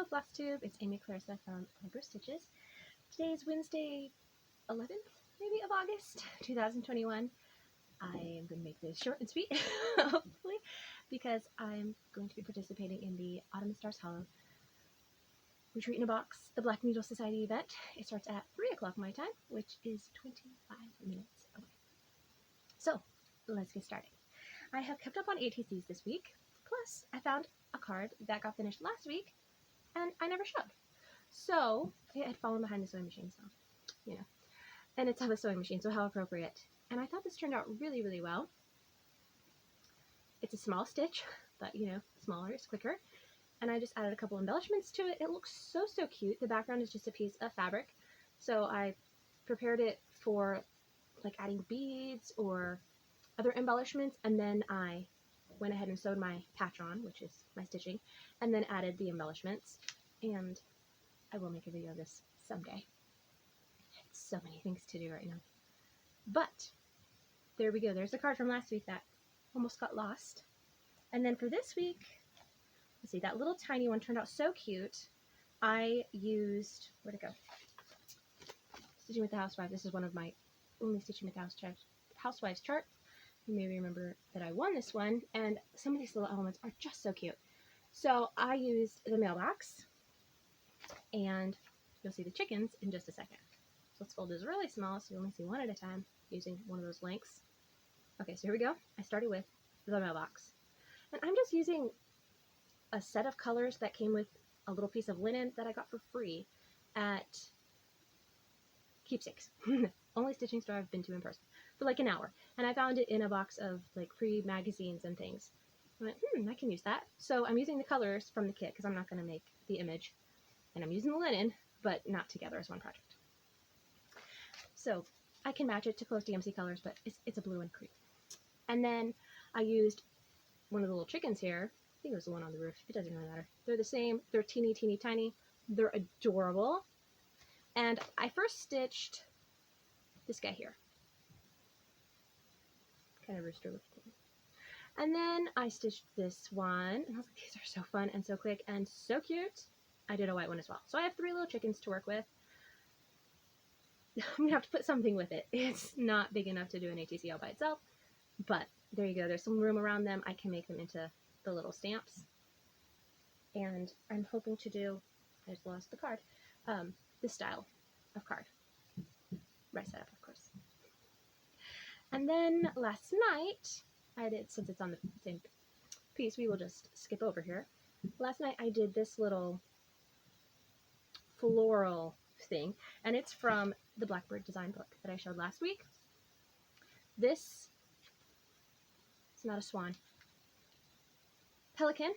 Hello Flosstube, it's Amy Clarissa from Libra Stitches. Today is Wednesday 11th, maybe, of August 2021. I am going to make this short and sweet, hopefully, because I'm going to be participating in the Autumn and Stars Hollow Retreat in a Box, the Black Needle Society event. It starts at 3 o'clock my time, which is 25 minutes away. So, let's get started. I have kept up on ATCs this week, plus I found a card that got finished last week and I never showed. So it had fallen behind the sewing machine, so, you know. And it's on a sewing machine, so how appropriate. And I thought this turned out really, really well. It's a small stitch, but, you know, smaller is quicker. And I just added a couple embellishments to it. It looks so, so cute. The background is just a piece of fabric. So I prepared it for, like, adding beads or other embellishments, and then I went ahead and sewed my patch on, which is my stitching, and then added the embellishments. And I will make a video of this someday. So many things to do right now. But there we go. There's a card from last week that almost got lost. And then for this week, let's see, that little tiny one turned out so cute. I used, where'd it go? Stitching with the Housewife. This is one of my only Stitching with the Housewives charts. You may remember that I won this one, and some of these little elements are just so cute. So I used the mailbox, and you'll see the chickens in just a second. So let's fold this really small so you only see one at a time using one of those links. Okay, so here we go. I started with the mailbox. And I'm just using a set of colors that came with a little piece of linen that I got for free at Keepsakes. Only stitching store I've been to in person. For like an hour. And I found it in a box of like free magazines and things. I went, I can use that. So I'm using the colors from the kit because I'm not going to make the image. And I'm using the linen, but not together as one project. So I can match it to close DMC colors, but it's a blue and cream. And then I used one of the little chickens here. I think it was the one on the roof. It doesn't really matter. They're the same. They're teeny, teeny, tiny. They're adorable. And I first stitched this guy here. Kind of rooster looking. And then I stitched this one, and I was like, these are so fun and so quick and so cute. I did a white one as well. So I have 3 little chickens to work with. I'm going to have to put something with it. It's not big enough to do an ATC all by itself, but there you go. There's some room around them. I can make them into the little stamps. And I'm hoping to do, I just lost the card, this style of card. Right side up, of course. And then last night, I did, since it's on the same piece, we will just skip over here. Last night I did this little floral thing, and it's from the Blackbird design book that I showed last week. This, it's not a swan, pelican,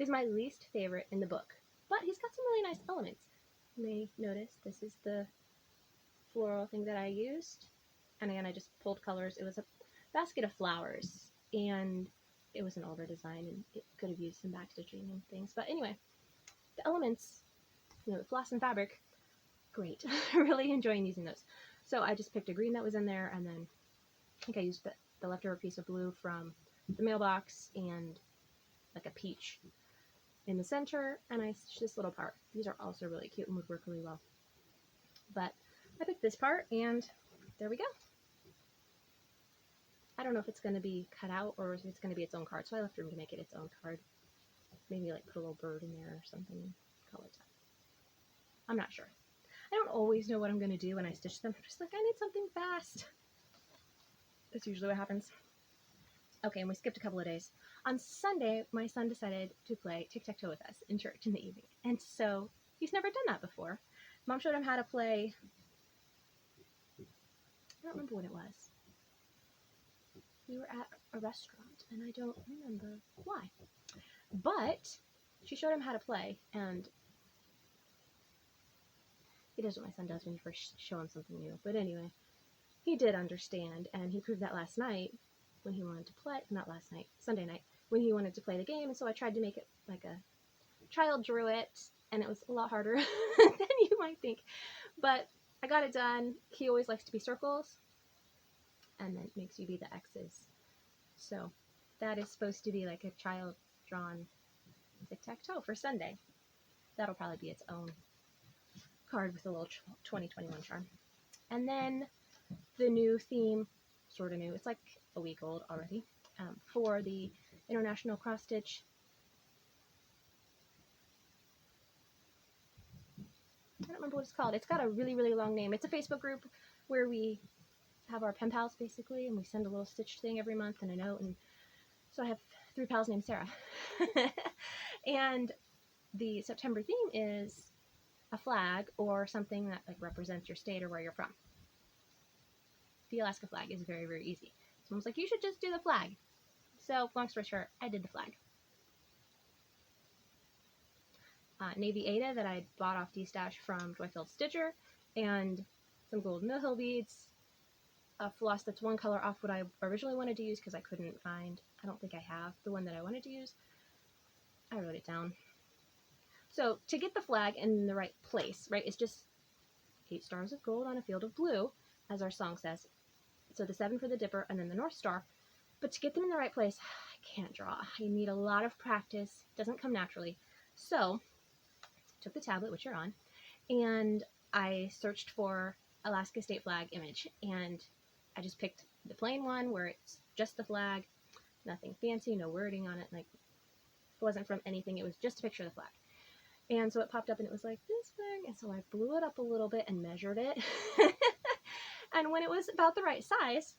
is my least favorite in the book, but he's got some really nice elements. You may notice this is the floral thing that I used. And again, I just pulled colors. It was a basket of flowers, and it was an older design, and it could have used some back stitching and things. But anyway, the elements, you know, floss and fabric, great. Really enjoying using those. So I just picked a green that was in there, and then I think I used the leftover piece of blue from the mailbox and like a peach in the center, and I stitched this little part. These are also really cute and would work really well. But I picked this part, and there we go. I don't know if it's going to be cut out or if it's going to be its own card, so I left room to make it its own card. Maybe like put a little bird in there or something. Color it. I'm not sure. I don't always know what I'm going to do when I stitch them. I'm just like, I need something fast. That's usually what happens. Okay, and we skipped a couple of days. On Sunday, my son decided to play tic-tac-toe with us in church in the evening. And so he's never done that before. Mom showed him how to play. I don't remember what it was. We were at a restaurant, and I don't remember why. But she showed him how to play, and he does what my son does when you first show him something new. But anyway, he did understand, and he proved that last night when he wanted to play, not last night, Sunday night, when he wanted to play the game. And so I tried to make it like a child drew it, and it was a lot harder than you might think. But I got it done. He always likes to be circles, and then it makes you be the X's. So that is supposed to be like a child drawn tic-tac-toe for Sunday. that'll probably be its own card with a little 2021 charm. And then the new theme, sort of new, it's like a week old already, for the International Cross Stitch. I don't remember what it's called. It's got a really, really long name. It's a Facebook group where we have our pen pals, basically, and we send a little stitch thing every month and a note. And so I have 3 pals named Sarah. And the September theme is a flag or something that like represents your state or where you're from. The Alaska flag is very, very easy. Someone's like, you should just do the flag. So, long story short, I did the flag. Navy Ada that I bought off D-Stash from Joyfilled Stitcher, and some gold Mill Hill beads, a floss that's one color off what I originally wanted to use because I couldn't find, I don't think I have the one that I wanted to use. I wrote it down. So to get the flag in the right place, right, it's just 8 stars of gold on a field of blue, as our song says. So the 7 for the dipper and then the North Star. But to get them in the right place, I can't draw. I need a lot of practice. It doesn't come naturally. So I took the tablet, which you're on, and I searched for Alaska state flag image, and I just picked the plain one where it's just the flag, nothing fancy, no wording on it. Like, it wasn't from anything. It was just a picture of the flag. And so it popped up and it was like this thing. And so I blew it up a little bit and measured it. And when it was about the right size,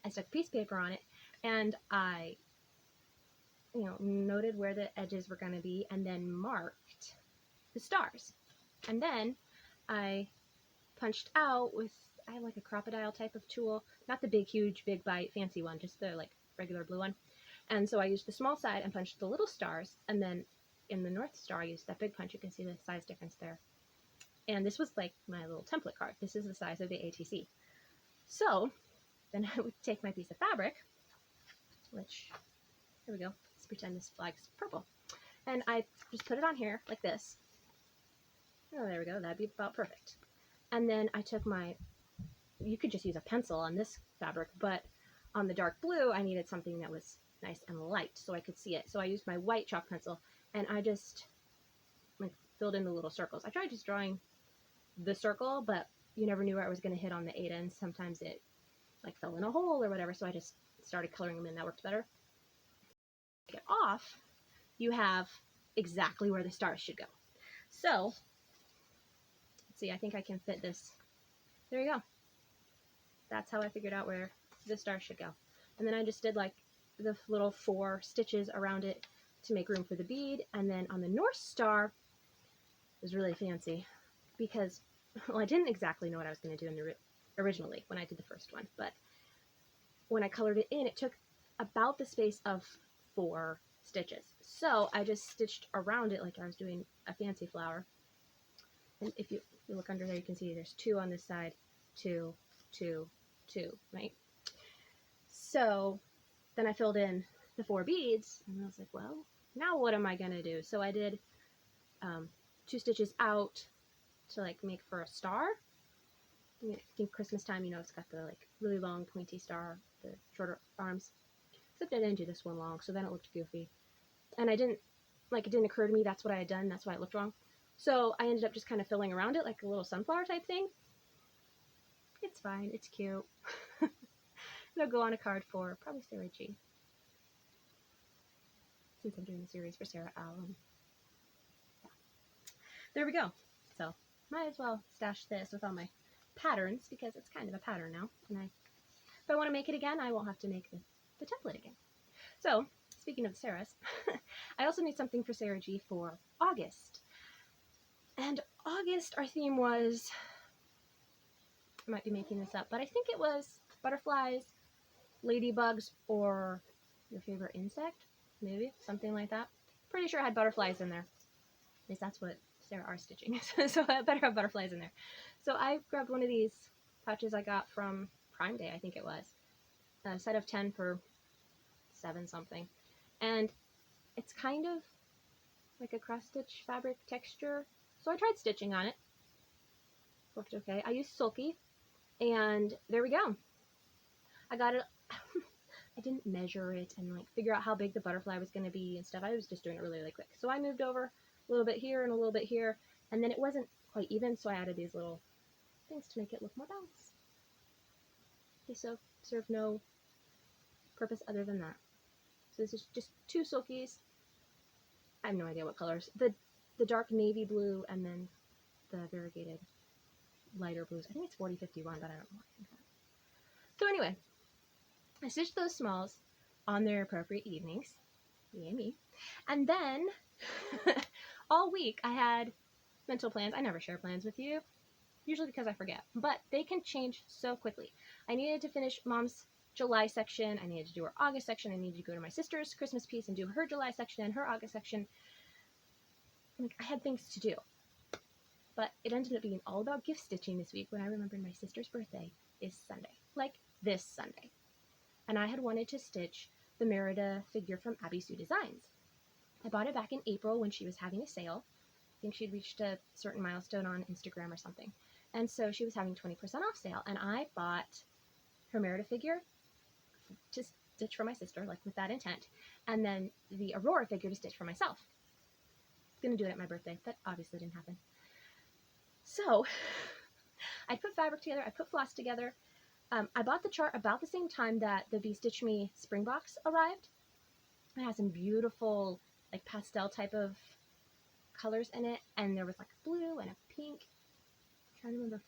I stuck a piece of paper on it and I, noted where the edges were going to be and then marked the stars. And then I punched out with, I had like a crocodile type of tool, not the big, huge, big bite, fancy one, just the like regular blue one. And so I used the small side and punched the little stars, and then in the North Star I used that big punch. You can see the size difference there. And this was like my little template card. This is the size of the ATC. So then I would take my piece of fabric, which, here we go, let's pretend this flag's purple. And I just put it on here like this. Oh, there we go, that'd be about perfect. And then I took my, you could just use a pencil on this fabric, but on the dark blue I needed something that was nice and light so I could see it. So I used my white chalk pencil and I just like filled in the little circles. I tried just drawing the circle, but you never knew where I was going to hit on the 8 ends. Sometimes it like fell in a hole or whatever, so I just started coloring them in. That worked better. To get off, you have exactly where the stars should go. So, let's see, I think I can fit this. There you go. That's how I figured out where the stars should go. And then I just did like the little 4 stitches around it to make room for the bead. And then on the North Star, it was really fancy because, well, I didn't exactly know what I was going to do in the originally when I did the first one, but when I colored it in, it took about the space of 4 stitches. So I just stitched around it like I was doing a fancy flower. And if you look under there, you can see there's 2 on this side, 2, 2, 2, right? So then I filled in the 4 beads, and I was like, well, now what am I going to do? So I did 2 stitches out to like make for a star. I think Christmas time, it's got the like really long pointy star, the shorter arms. Except I didn't do this one long, so then it looked goofy. And it didn't occur to me that's what I had done, that's why it looked wrong. So I ended up just kind of filling around it like a little sunflower type thing. It's fine, it's cute. It'll go on a card for probably Sarah G. Since I'm doing the series for Sarah Allen. Yeah. There we go. So might as well stash this with all my patterns because it's kind of a pattern now. And if I want to make it again, I won't have to make the template again. So speaking of Sarah's, I also made something for Sarah G for August. And August, our theme was, I might be making this up, but I think it was butterflies, ladybugs, or your favorite insect, maybe, something like that. Pretty sure I had butterflies in there. At least that's what Sarah R stitching is. So I better have butterflies in there. So I grabbed one of these pouches I got from Prime Day, I think it was. A set of 10 for 7 something. And it's kind of like a cross stitch fabric texture. So I tried stitching on it. Worked okay. I used Sulky, and there we go. I got it. I didn't measure it and like figure out how big the butterfly was going to be and stuff. I was just doing it really, really quick. So I moved over a little bit here and a little bit here, and then it wasn't quite even, so I added these little things to make it look more balanced. They serve no purpose other than that. So this is just 2 silkies. I have no idea what colors. The dark navy blue and then the variegated lighter blues. I think it's 4051, but I don't know. So anyway, I stitched those smalls on their appropriate evenings. Yay me. And then all week I had mental plans. I never share plans with you, usually because I forget, but they can change so quickly. I needed to finish Mom's July section. I needed to do her August section. I needed to go to my sister's Christmas piece and do her July section and her August section. Like, I had things to do. But it ended up being all about gift stitching this week when I remembered my sister's birthday is Sunday. Like this Sunday. And I had wanted to stitch the Merida figure from Abby Sue Designs. I bought it back in April when she was having a sale. I think she'd reached a certain milestone on Instagram or something. And so she was having 20% off sale. And I bought her Merida figure to stitch for my sister, like with that intent. And then the Aurora figure to stitch for myself. I was going to do it at my birthday. That obviously didn't happen. So I put fabric together. I put floss together. I bought the chart about the same time that the Be Stitch Me spring box arrived. It has some beautiful, like, pastel type of colors in it, and there was like a blue and a pink. I'm trying to remember if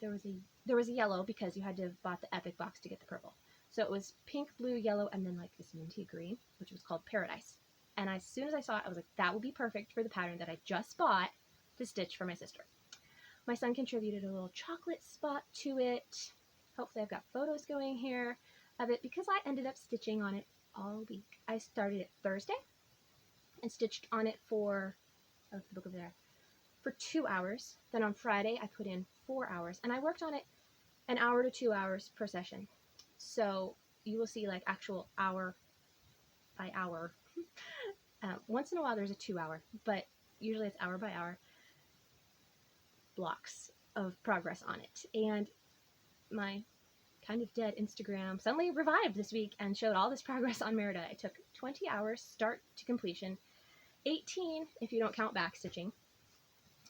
there was a yellow, because you had to have bought the Epic box to get the purple. So it was pink, blue, yellow, and then like this minty green, which was called Paradise. And as soon as I saw it, I was like, that would be perfect for the pattern that I just bought to stitch for my sister. My son contributed a little chocolate spot to it. Hopefully I've got photos going here of it, because I ended up stitching on it all week. I started it Thursday and stitched on it for, oh, the book over there, for 2 hours. Then on Friday I put in 4 hours, and I worked on it 1 hour to 2 hours per session. So you will see like actual hour by hour. Once in a while there's a 2 hour, but usually it's hour by hour blocks of progress on it. And my kind of dead Instagram suddenly revived this week and showed all this progress on Merida. It took 20 hours start to completion, 18 if you don't count back stitching,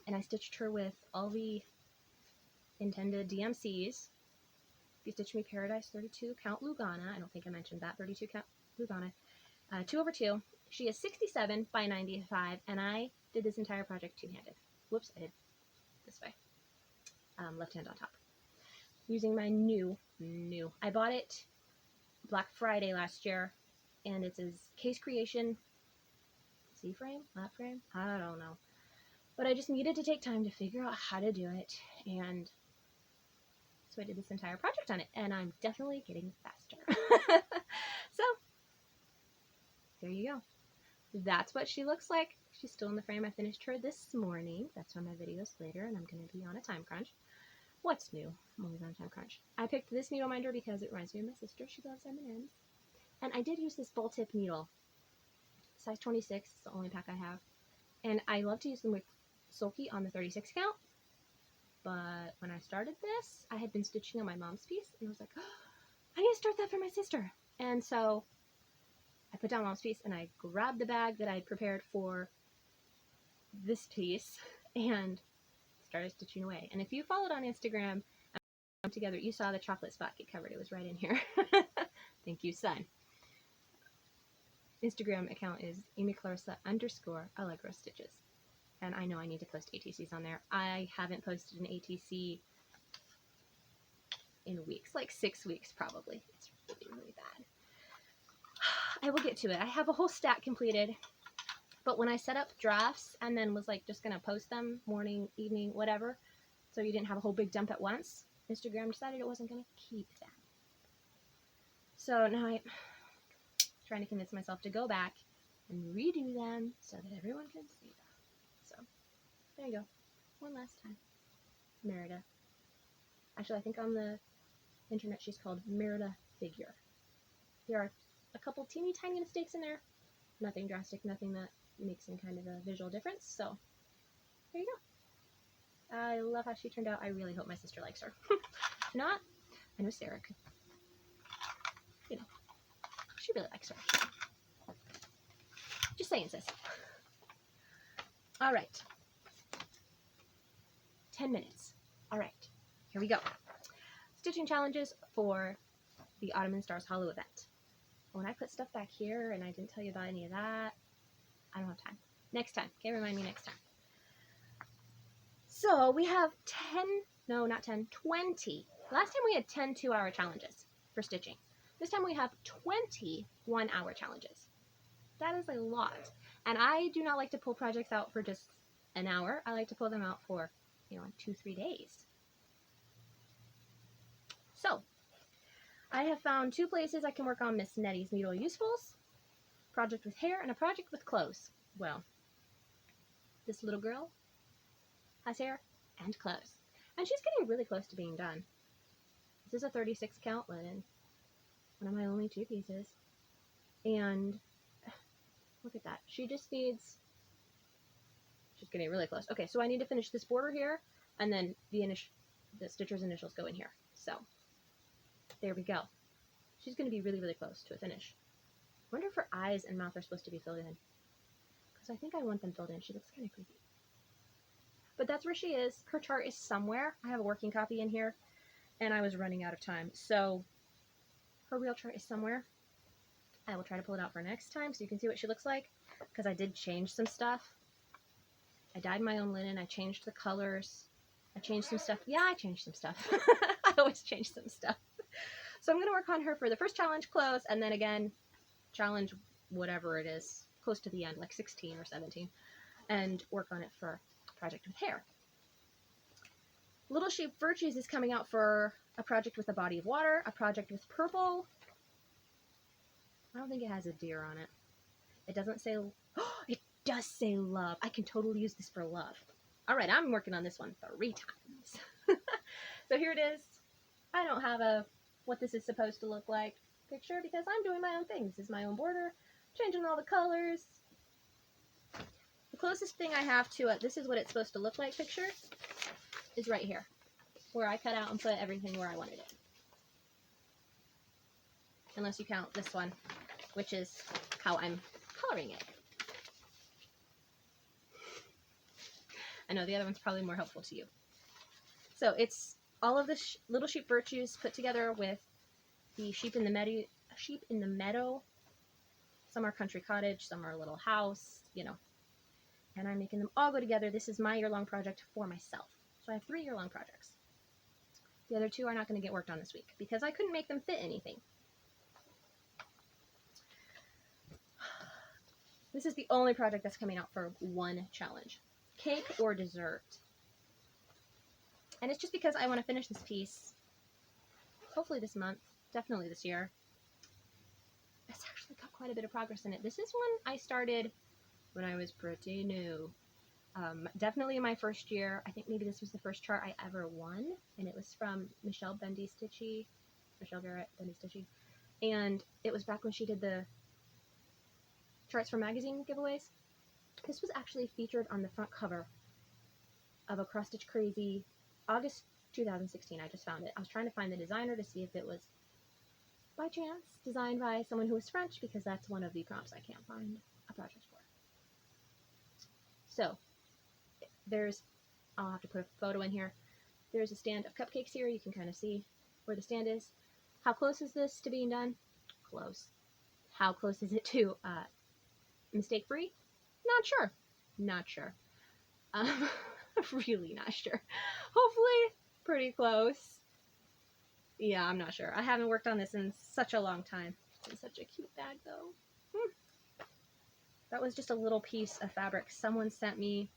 and I stitched her with all the intended DMCs. Be Stitch Me Paradise 32 count Lugana. I don't think I mentioned that. 32 count Lugana. 2/2. She is 67 by 95, and I did this entire project two-handed. Whoops, I did this way. Left hand on top. Using my new. I bought it Black Friday last year, and it's a case creation C-frame, lap frame, I don't know. But I just needed to take time to figure out how to do it, and so I did this entire project on it, and I'm definitely getting faster. So, there you go. That's what she looks like. She's still in the frame. I finished her this morning. That's on my videos later, and I'm going to be on a time crunch. What's new? I'm always on a time crunch. I picked this needle minder because it reminds me of my sister. She loves M&Ms. And I did use this ball tip needle. Size 26 is the only pack I have. And I love to use them with sulky on the 36 count. But when I started this, I had been stitching on my mom's piece, and I was like, oh, I need to start that for my sister. And so I put down mom's piece, and I grabbed the bag that I had prepared for this piece and started stitching away. And if you followed on Instagram together, you saw the chocolate spot get covered. It was right in here. Thank you, son. Instagram account is amy_Allegro Stitches. And I know I need to post ATCs on there. I haven't posted an ATC in weeks, like 6 weeks probably. It's really, really bad. I will get to it. I have a whole stack completed. But when I set up drafts and then was like just going to post them morning, evening, whatever, so you didn't have a whole big dump at once, Instagram decided it wasn't going to keep them. So now I'm trying to convince myself to go back and redo them so that everyone can see them. So there you go. One last time. Merida. Actually, I think on the internet she's called Merida Figure. There are a couple teeny tiny mistakes in there. Nothing drastic, nothing that makes some kind of a visual difference. So there you go. I love how she turned out. I really hope my sister likes her. If not, I know Sarah could. You know, she really likes her. Just saying, sis. All right. 10 minutes. All right, here we go. Stitching challenges for the Autumn and Stars Hollow event. When I put stuff back here and I didn't tell you about any of that, I don't have time. Next time. Okay, remind me next time. So we have 20. Last time we had 10 2-hour challenges for stitching. This time we have 20 1-hour challenges. That is a lot. And I do not like to pull projects out for just an hour. I like to pull them out for, 2-3 days. So, I have found 2 places I can work on Miss Nettie's Needle Usefuls, project with hair, and a project with clothes. Well, this little girl has hair and clothes. And she's getting really close to being done. This is a 36 count linen. One of my only 2 pieces. And look at that. She just needs, she's getting really close. Okay, so I need to finish this border here, and then the stitcher's initials go in here. So, there we go. She's going to be really, really close to a finish. I wonder if her eyes and mouth are supposed to be filled in. Because I think I want them filled in. She looks kind of creepy. But that's where she is. Her chart is somewhere. I have a working copy in here, and I was running out of time. So, her real chart is somewhere. I will try to pull it out for next time so you can see what she looks like. Because I did change some stuff. I dyed my own linen. I changed the colors. I changed some stuff. Yeah, I changed some stuff. I always change some stuff. So I'm going to work on her for the first challenge, close, and then again, challenge whatever it is, close to the end, like 16 or 17, and work on it for project with hair. Little Sheep Virtues is coming out for a project with a body of water, a project with purple. I don't think it has a deer on it. It doesn't say, oh, it does say love. I can totally use this for love. All right, I'm working on this one 3 times. So here it is. I don't have a what this is supposed to look like picture because I'm doing my own thing. This is my own border, changing all the colors. The closest thing I have to it, this is what it's supposed to look like picture, is right here, where I cut out and put everything where I wanted it. Unless you count this one, which is how I'm coloring it. I know the other one's probably more helpful to you. So it's all of the Little Sheep Virtues put together with the sheep in the meadow. Some are country cottage, some are a little house, And I'm making them all go together. This is my year-long project for myself. So I have 3 year-long projects. The other 2 are not going to get worked on this week because I couldn't make them fit anything. This is the only project that's coming out for 1 challenge. Cake or dessert. And it's just because I want to finish this piece, hopefully this month, definitely this year. It's actually got quite a bit of progress in it. This is one I started when I was pretty new. Definitely in my first year. I think maybe this was the first chart I ever won, and it was from Michelle Garrett Bendy Stitchy. And it was back when she did the charts for magazine giveaways. This was actually featured on the front cover of a Cross Stitch Crazy August 2016. I just found it. I was trying to find the designer to see if it was by chance designed by someone who was French, because that's one of the prompts I can't find a project for. So I'll have to put a photo in here. There's a stand of cupcakes here. You can kind of see where the stand is. How close is this to being done? Close. How close is it to mistake-free? Not sure. Really not sure. Hopefully pretty close. Yeah, I'm not sure. I haven't worked on this in such a long time. It's such a cute bag though. That was just a little piece of fabric someone sent me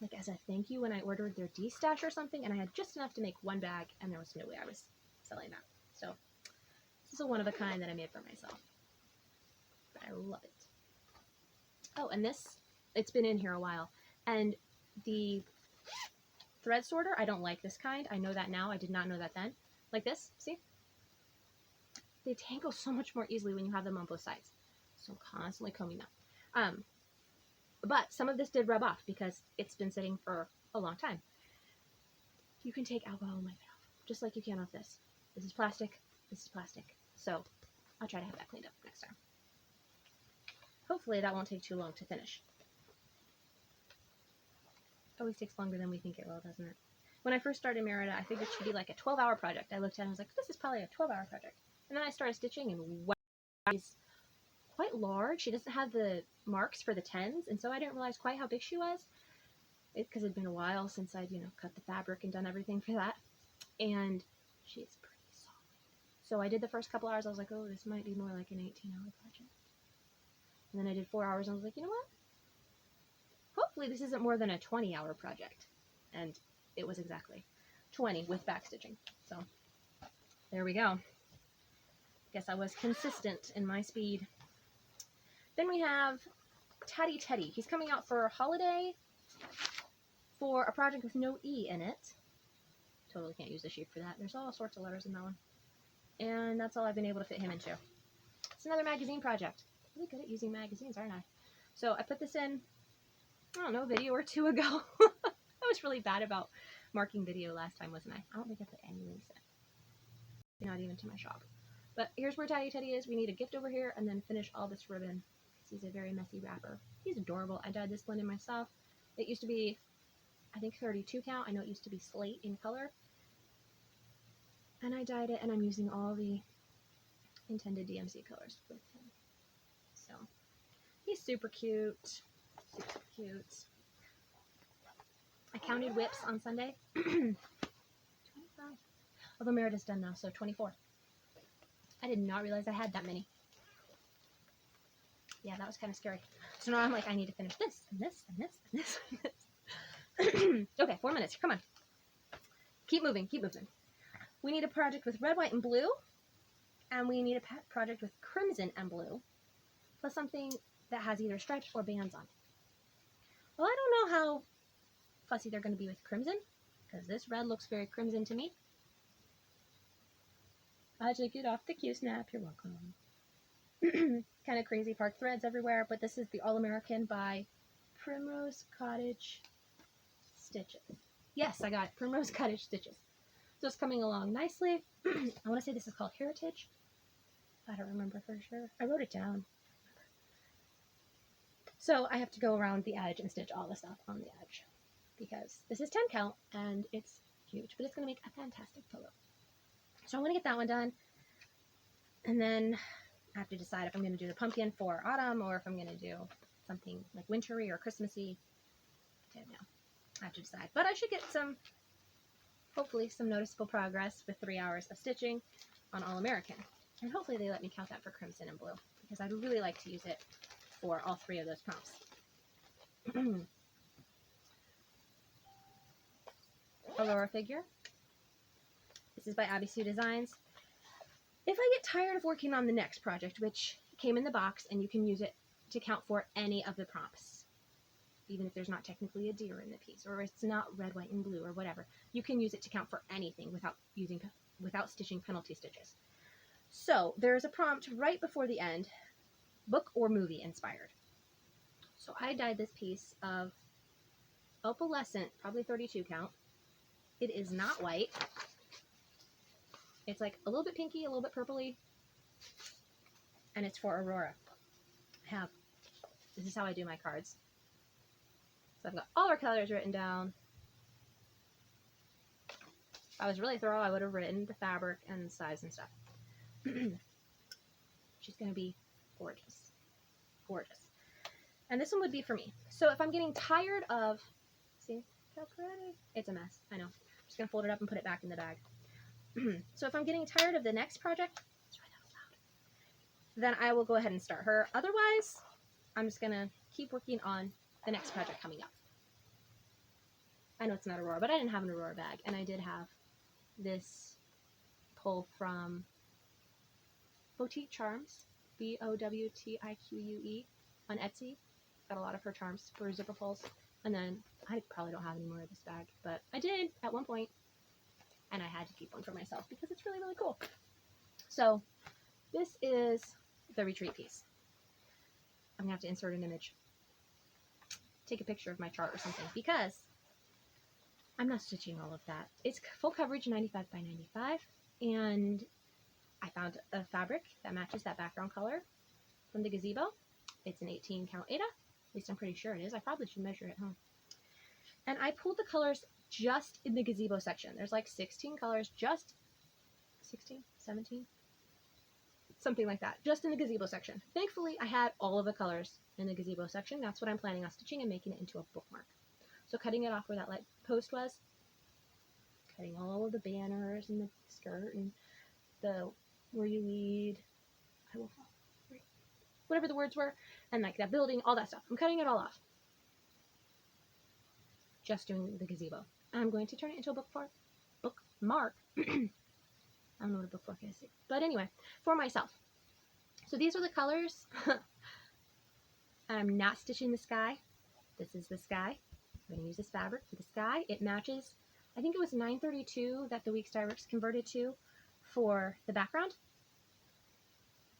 like as a thank you when I ordered their D-stash or something, and I had just enough to make 1 bag, and there was no way I was selling that. So this is a one of a kind that I made for myself. But I love it. Oh, and it's been in here a while. And the thread sorter, I don't like this kind. I know that now. I did not know that then. Like this, see? They tangle so much more easily when you have them on both sides. So I'm constantly combing them. But some of this did rub off because it's been sitting for a long time. You can take alcohol and wipe it off, just like you can off this. This is plastic. This is plastic. So I'll try to have that cleaned up next time. Hopefully that won't take too long to finish. always takes longer than we think it will, doesn't it? When I first started Merida, I figured it should be like a 12-hour project. I looked at it and I was like, this is probably a 12-hour project. And then I started stitching, and wow, she's quite large. She doesn't have the marks for the tens, and so I didn't realize quite how big she was, because it'd been a while since I'd, cut the fabric and done everything for that. And she's pretty solid. So I did the first couple hours. I was like, oh, this might be more like an 18-hour project. And then I did 4 hours, and I was like, you know what? Hopefully this isn't more than a 20-hour project. And it was exactly 20 with backstitching. So there we go. Guess I was consistent in my speed. Then we have Tatty Teddy. He's coming out for holiday for a project with no E in it. Totally can't use the sheep for that. There's all sorts of letters in that one. And that's all I've been able to fit him into. It's another magazine project. I'm really good at using magazines, aren't I? So I put this in, I don't know, a video or two ago. I was really bad about marking video last time, wasn't I? I don't think I put any links in. Not even to my shop. But here's where Tatty Teddy is. We need a gift over here and then finish all this ribbon. He's a very messy wrapper. He's adorable. I dyed this linen myself. It used to be, I think, 32 count. I know it used to be slate in color. And I dyed it, and I'm using all the intended DMC colors with him. So, he's super cute. Super cute. I counted whips on Sunday. 25. Although Merida's done now, so 24. I did not realize I had that many. Yeah, that was kind of scary. So now I'm like, I need to finish this, and this, and this, and this, and this. Okay, 4 minutes. Come on. Keep moving, keep moving. We need a project with red, white, and blue. And we need a project with crimson and blue. Plus something that has either stripes or bands on it. Well, I don't know how fussy they're going to be with crimson, because this red looks very crimson to me. I took it off the Q-snap. You're welcome. Kind of crazy park threads everywhere, but this is the All-American by Primrose Cottage Stitches. Yes, I got it. Primrose Cottage Stitches. So it's coming along nicely. I want to say this is called Heritage. I don't remember for sure. I wrote it down. So I have to go around the edge and stitch all the stuff on the edge, because this is 10 count and it's huge, but it's going to make a fantastic pillow. So I want to get that one done, and then I have to decide if I'm going to do the pumpkin for autumn or if I'm going to do something like wintry or Christmassy. I don't know. I have to decide, but I should get some, hopefully some noticeable progress with 3 hours of stitching on All-American, and hopefully they let me count that for crimson and blue, because I'd really like to use it for all 3 of those prompts. Aurora figure. This is by Abby Sue Designs. If I get tired of working on the next project, which came in the box, and you can use it to count for any of the prompts, even if there's not technically a deer in the piece, or it's not red, white, and blue, or whatever, you can use it to count for anything without stitching penalty stitches. So there's a prompt right before the end, book or movie inspired. So I dyed this piece of opalescent, probably 32 count. It is not white. It's like a little bit pinky, a little bit purpley, and it's for Aurora. This is how I do my cards. So I've got all our colors written down. If I was really thorough, I would have written the fabric and size and stuff. She's going to be gorgeous. Gorgeous. And this one would be for me. So if I'm getting tired of, see how pretty? It's a mess, I know. I'm just going to fold it up and put it back in the bag. So if I'm getting tired of the next project, then I will go ahead and start her. Otherwise, I'm just going to keep working on the next project coming up. I know it's not Aurora, but I didn't have an Aurora bag, and I did have this pull from Boutique Charms, Bowttique, on Etsy. Got a lot of her charms for zipper pulls, and then I probably don't have any more of this bag, but I did at one point, and I had to keep one for myself because it's really, really cool. So this is the retreat piece. I'm gonna have to insert an image, take a picture of my chart or something, because I'm not stitching all of that. It's full coverage, 95 by 95, and I found a fabric that matches that background color from the gazebo. It's an 18 count Aida. At least I'm pretty sure it is. I probably should measure it, huh? And I pulled the colors just in the gazebo section. There's like 16 colors, just 16, 17, something like that, just in the gazebo section. Thankfully, I had all of the colors in the gazebo section. That's what I'm planning on stitching and making it into a bookmark. So cutting it off where that light post was, cutting all of the banners and the skirt and the where you lead, I will fall, whatever the words were, and like that building, all that stuff. I'm cutting it all off. Just doing the gazebo. I'm going to turn it into a bookmark. I don't know what a bookmark is, but anyway, for myself. So these are the colors. I'm not stitching the sky. This is the sky. I'm going to use this fabric for the sky. It matches, I think it was 932 that the Weeks Dye Works converted to for the background.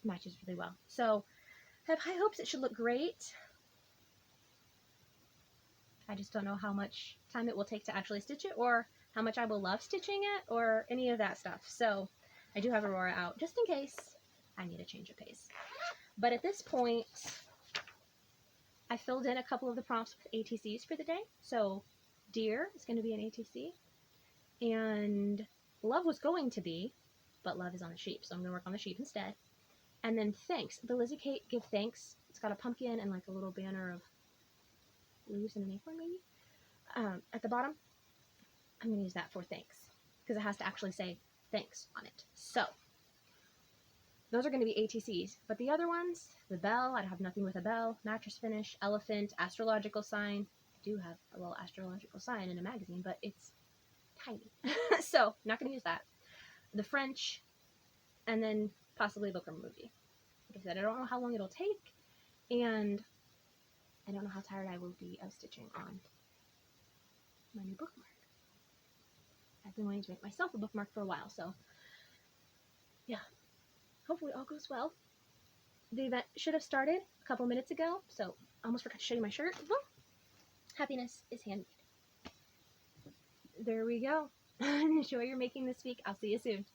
It matches really well. So I have high hopes it should look great. I just don't know how much time it will take to actually stitch it, or how much I will love stitching it, or any of that stuff. So I do have Aurora out just in case I need a change of pace. But at this point, I filled in a couple of the prompts with ATCs for the day. So Dear is going to be an ATC, and Love was going to be, but Love is on the sheep, so I'm going to work on the sheep instead. And then Thanks, the Lizzie Kate Give Thanks. It's got a pumpkin and like a little banner of leaves and an acorn maybe at the bottom. I'm going to use that for thanks because it has to actually say thanks on it. So those are going to be ATCs, but the other ones, the bell, I have nothing with a bell, mattress finish, elephant, astrological sign. I do have a little astrological sign in a magazine, but it's tiny. So not going to use that. The French, and then possibly a book or movie. Like I said, I don't know how long it'll take, and I don't know how tired I will be of stitching on my new bookmark. I've been wanting to make myself a bookmark for a while, so yeah, hopefully all goes well. The event should have started a couple minutes ago, so I almost forgot to show you my shirt. Well, happiness is handmade. There we go. Enjoy your making this week. I'll see you soon.